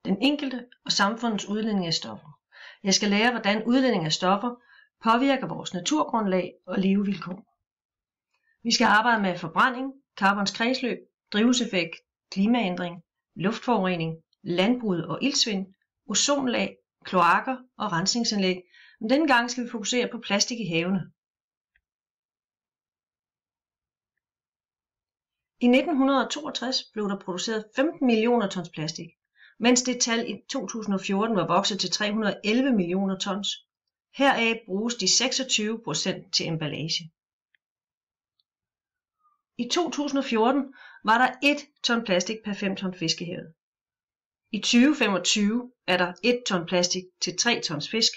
den enkelte og samfundets udledning af stoffer. Jeg skal lære, hvordan udledning af stoffer påvirker vores naturgrundlag og levevilkår. Vi skal arbejde med forbrænding, karbons kredsløb, drivhuseffekt, klimaændring, luftforurening, landbrug og iltsvind, ozonlag, kloakker og rensningsanlæg. Men denne gang skal vi fokusere på plastik i havene. I 1962 blev der produceret 15 millioner tons plastik, mens det tal i 2014 var vokset til 311 millioner tons. Heraf bruges de 26% til emballage. I 2014 var der 1 ton plastik per 5 ton fisk i havet. I 2025 er der 1 ton plastik til 3 tons fisk.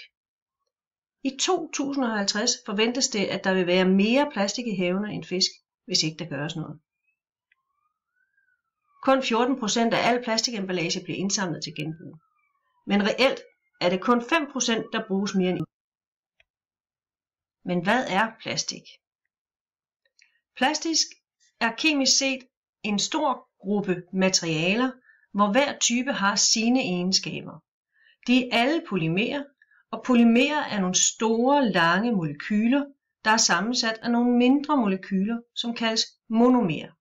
I 2050 forventes det, at der vil være mere plastik i havene end fisk, hvis ikke der gøres noget. Kun 14% af al plastikemballage bliver indsamlet til genbrug. Men reelt er det kun 5%, der bruges mere end. Men hvad er plastik? Plastik er kemisk set en stor gruppe materialer, hvor hver type har sine egenskaber. De er alle polymerer, og polymerer er nogle store, lange molekyler, der er sammensat af nogle mindre molekyler, som kaldes monomerer.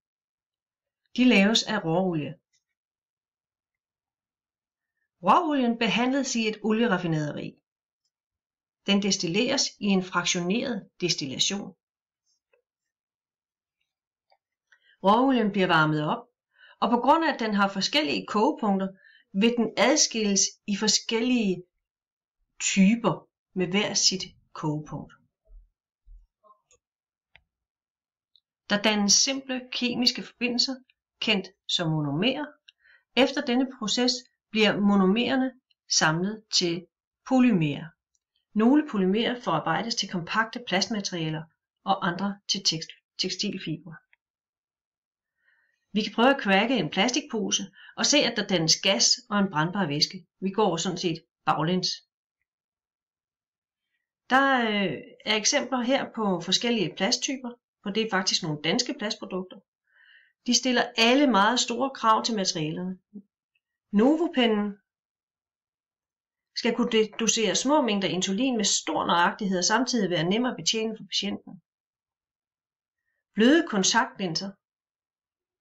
De laves af råolie. Råolien behandles i et olieraffinaderi. Den destilleres i en fraktioneret destillation. Råolien bliver varmet op, og på grund af at den har forskellige kogepunkter, vil den adskilles i forskellige typer med hver sit kogepunkt. Der dannes simple kemiske forbindelser, kendt som monomerer. Efter denne proces bliver monomererne samlet til polymerer. Nogle polymerer forarbejdes til kompakte plastmaterialer og andre til tekstilfibre. Vi kan prøve at cracke en plastikpose og se, at der dannes gas og en brændbar væske. Vi går sådan set baglæns. Der er eksempler her på forskellige plasttyper, og det er faktisk nogle danske plastprodukter. De stiller alle meget store krav til materialerne. Novopennen skal kunne dosere små mængder insulin med stor nøjagtighed og samtidig være nem at betjene for patienten. Bløde kontaktlinser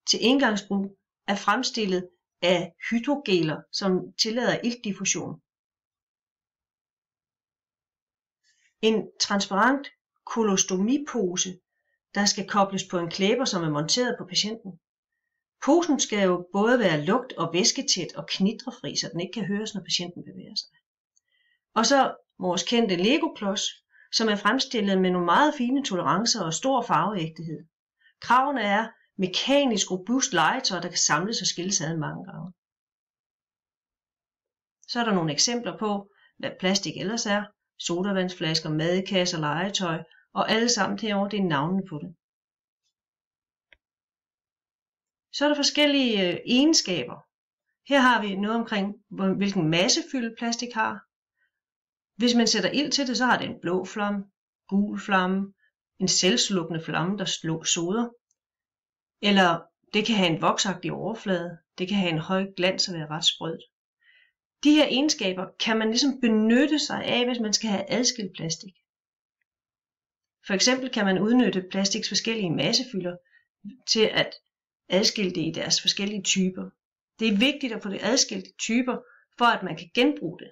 til engangsbrug er fremstillet af hydrogeler, som tillader iltdiffusion. En transparent kolostomipose, der skal kobles på en klæber, som er monteret på patienten. Posen skal jo både være lugt- og væsketæt og knitrefri, så den ikke kan høres, når patienten bevæger sig. Og så vores kendte Lego-klods, som er fremstillet med nogle meget fine tolerancer og stor farveægthed. Kravene er mekanisk robust legetøj, der kan samles og skilles ad mange gange. Så er der nogle eksempler på, hvad plastik ellers er. Sodavandsflasker, madkasser, legetøj, og alle sammen herovre, det er navnene på det. Så er der forskellige egenskaber. Her har vi noget omkring, hvilken massefylde plastik har. Hvis man sætter ild til det, så har det en blå flamme, gul flamme, en selvslukkende flamme, der soder. Eller det kan have en voksagtig overflade, det kan have en høj glans og være ret sprødt. De her egenskaber kan man ligesom benytte sig af, hvis man skal have adskilt plastik. For eksempel kan man udnytte plastiks forskellige massefylder til at adskille det i deres forskellige typer. Det er vigtigt at få det adskilt i typer, for at man kan genbruge det.